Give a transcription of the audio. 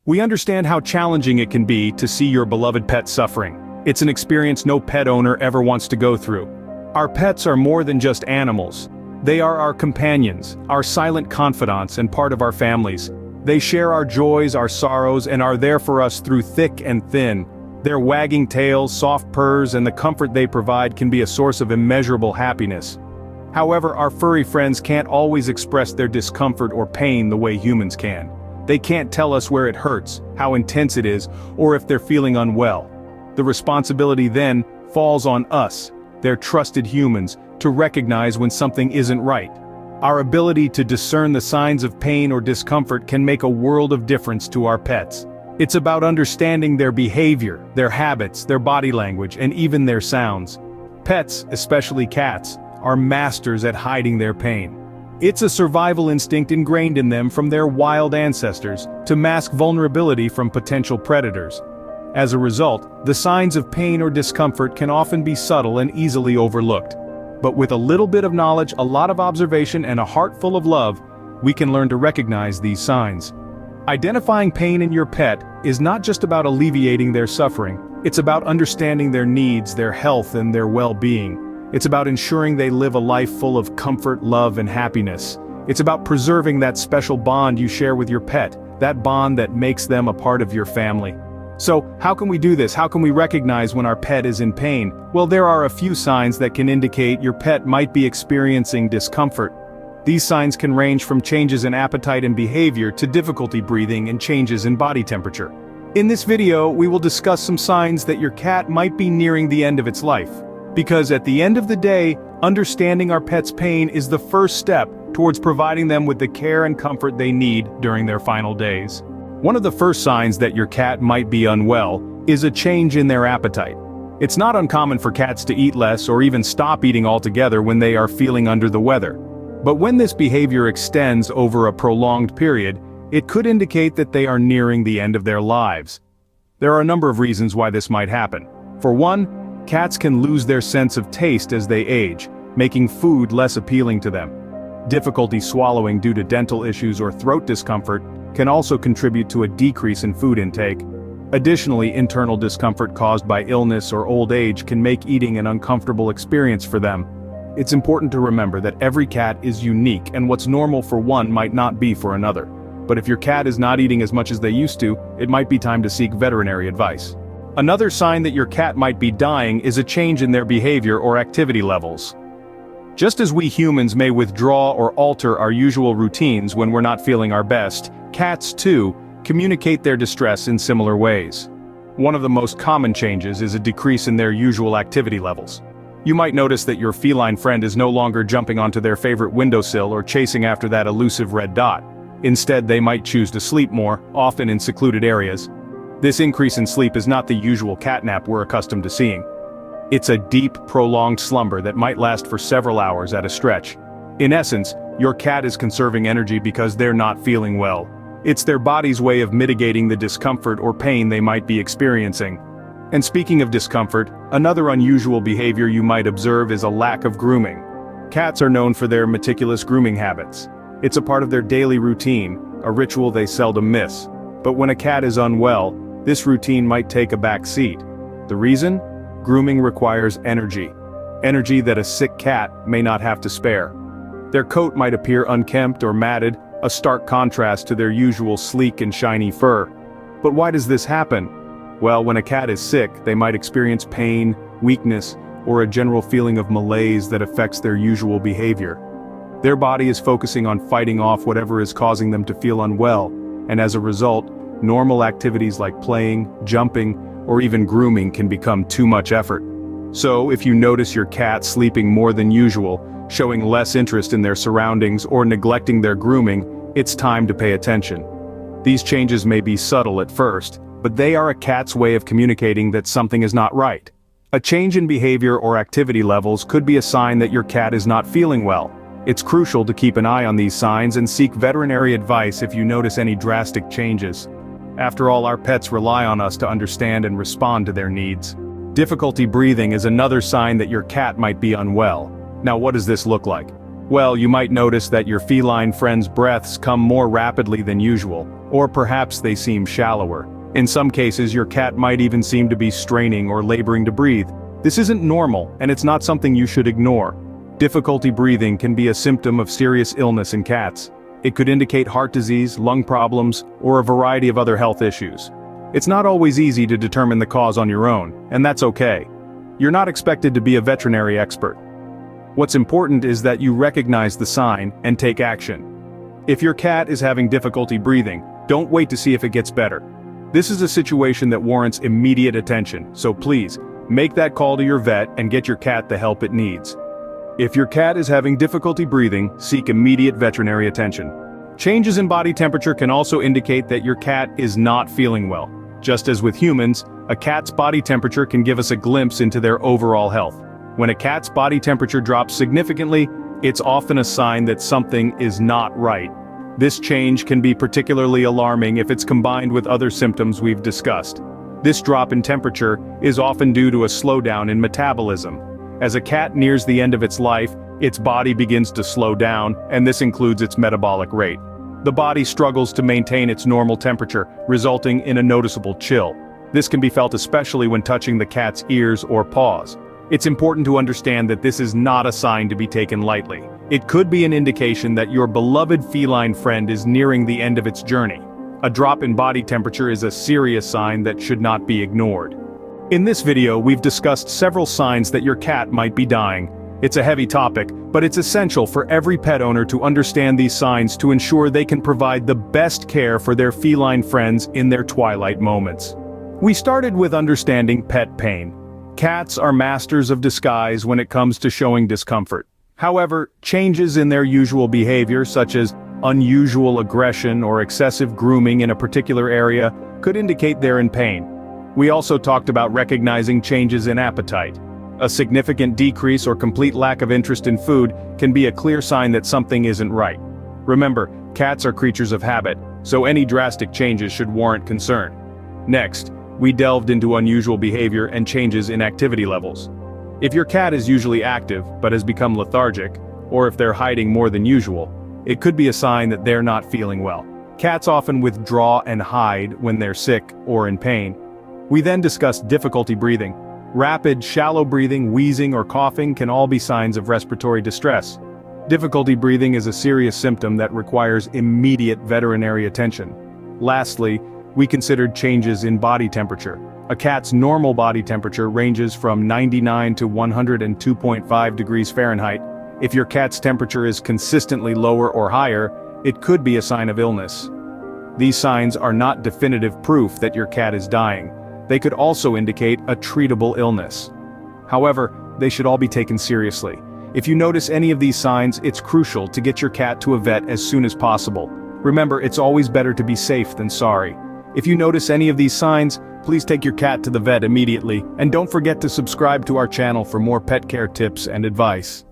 We understand how challenging it can be to see your beloved pet suffering. It's an experience no pet owner ever wants to go through. Our pets are more than just animals. They are our companions, our silent confidants and part of our families. They share our joys, our sorrows, and are there for us through thick and thin. Their wagging tails, soft purrs, and the comfort they provide can be a source of immeasurable happiness. However, our furry friends can't always express their discomfort or pain the way humans can. They can't tell us where it hurts, how intense it is, or if they're feeling unwell. The responsibility then falls on us, their trusted humans, to recognize when something isn't right. Our ability to discern the signs of pain or discomfort can make a world of difference to our pets. It's about understanding their behavior, their habits, their body language, and even their sounds. Pets, especially cats, are masters at hiding their pain. It's a survival instinct ingrained in them from their wild ancestors to mask vulnerability from potential predators. As a result, the signs of pain or discomfort can often be subtle and easily overlooked. But with a little bit of knowledge, a lot of observation, and a heart full of love, we can learn to recognize these signs. Identifying pain in your pet is not just about alleviating their suffering, it's about understanding their needs, their health, and their well-being. It's about ensuring they live a life full of comfort, love, and happiness. It's about preserving that special bond you share with your pet, that bond that makes them a part of your family. So, how can we do this? How can we recognize when our pet is in pain? Well, there are a few signs that can indicate your pet might be experiencing discomfort. These signs can range from changes in appetite and behavior to difficulty breathing and changes in body temperature. In this video, we will discuss some signs that your cat might be nearing the end of its life. Because at the end of the day, understanding our pet's pain is the first step towards providing them with the care and comfort they need during their final days. One of the first signs that your cat might be unwell is a change in their appetite. It's not uncommon for cats to eat less or even stop eating altogether when they are feeling under the weather. But when this behavior extends over a prolonged period, it could indicate that they are nearing the end of their lives. There are a number of reasons why this might happen. For one, cats can lose their sense of taste as they age, making food less appealing to them. Difficulty swallowing due to dental issues or throat discomfort can also contribute to a decrease in food intake. Additionally, internal discomfort caused by illness or old age can make eating an uncomfortable experience for them. It's important to remember that every cat is unique, and what's normal for one might not be for another. But if your cat is not eating as much as they used to, it might be time to seek veterinary advice. Another sign that your cat might be dying is a change in their behavior or activity levels. Just as we humans may withdraw or alter our usual routines when we're not feeling our best, cats, too, communicate their distress in similar ways. One of the most common changes is a decrease in their usual activity levels. You might notice that your feline friend is no longer jumping onto their favorite windowsill or chasing after that elusive red dot. Instead, they might choose to sleep more, often in secluded areas. This increase in sleep is not the usual cat nap we're accustomed to seeing. It's a deep, prolonged slumber that might last for several hours at a stretch. In essence, your cat is conserving energy because they're not feeling well. It's their body's way of mitigating the discomfort or pain they might be experiencing. And speaking of discomfort, another unusual behavior you might observe is a lack of grooming. Cats are known for their meticulous grooming habits. It's a part of their daily routine, a ritual they seldom miss. But when a cat is unwell, this routine might take a back seat. The reason? Grooming requires energy. Energy that a sick cat may not have to spare. Their coat might appear unkempt or matted, a stark contrast to their usual sleek and shiny fur. But why does this happen? Well, when a cat is sick, they might experience pain, weakness, or a general feeling of malaise that affects their usual behavior. Their body is focusing on fighting off whatever is causing them to feel unwell, and as a result, normal activities like playing, jumping, or even grooming can become too much effort. So, if you notice your cat sleeping more than usual, showing less interest in their surroundings, or neglecting their grooming, it's time to pay attention. These changes may be subtle at first, but they are a cat's way of communicating that something is not right. A change in behavior or activity levels could be a sign that your cat is not feeling well. It's crucial to keep an eye on these signs and seek veterinary advice if you notice any drastic changes. After all, our pets rely on us to understand and respond to their needs. Difficulty breathing is another sign that your cat might be unwell. Now, what does this look like? Well, you might notice that your feline friend's breaths come more rapidly than usual, or perhaps they seem shallower. In some cases, your cat might even seem to be straining or laboring to breathe. This isn't normal, and it's not something you should ignore. Difficulty breathing can be a symptom of serious illness in cats. It could indicate heart disease, lung problems, or a variety of other health issues. It's not always easy to determine the cause on your own, and that's okay. You're not expected to be a veterinary expert. What's important is that you recognize the sign and take action. If your cat is having difficulty breathing, don't wait to see if it gets better. This is a situation that warrants immediate attention, so please, make that call to your vet and get your cat the help it needs. If your cat is having difficulty breathing, seek immediate veterinary attention. Changes in body temperature can also indicate that your cat is not feeling well. Just as with humans, a cat's body temperature can give us a glimpse into their overall health. When a cat's body temperature drops significantly, it's often a sign that something is not right. This change can be particularly alarming if it's combined with other symptoms we've discussed. This drop in temperature is often due to a slowdown in metabolism. As a cat nears the end of its life, its body begins to slow down, and this includes its metabolic rate. The body struggles to maintain its normal temperature, resulting in a noticeable chill. This can be felt especially when touching the cat's ears or paws. It's important to understand that this is not a sign to be taken lightly. It could be an indication that your beloved feline friend is nearing the end of its journey. A drop in body temperature is a serious sign that should not be ignored. In this video, we've discussed several signs that your cat might be dying. It's a heavy topic, but it's essential for every pet owner to understand these signs to ensure they can provide the best care for their feline friends in their twilight moments. We started with understanding pet pain. Cats are masters of disguise when it comes to showing discomfort. However, changes in their usual behavior, such as unusual aggression or excessive grooming in a particular area, could indicate they're in pain. We also talked about recognizing changes in appetite. A significant decrease or complete lack of interest in food can be a clear sign that something isn't right. Remember, cats are creatures of habit, so any drastic changes should warrant concern. Next, we delved into unusual behavior and changes in activity levels. If your cat is usually active but has become lethargic, or if they're hiding more than usual, it could be a sign that they're not feeling well. Cats often withdraw and hide when they're sick or in pain. We then discussed difficulty breathing. Rapid, shallow breathing, wheezing, or coughing can all be signs of respiratory distress. Difficulty breathing is a serious symptom that requires immediate veterinary attention. Lastly, we considered changes in body temperature. A cat's normal body temperature ranges from 99 to 102.5 degrees Fahrenheit. If your cat's temperature is consistently lower or higher, it could be a sign of illness. These signs are not definitive proof that your cat is dying. They could also indicate a treatable illness. However, they should all be taken seriously. If you notice any of these signs, it's crucial to get your cat to a vet as soon as possible. Remember, it's always better to be safe than sorry. If you notice any of these signs, please take your cat to the vet immediately, and don't forget to subscribe to our channel for more pet care tips and advice.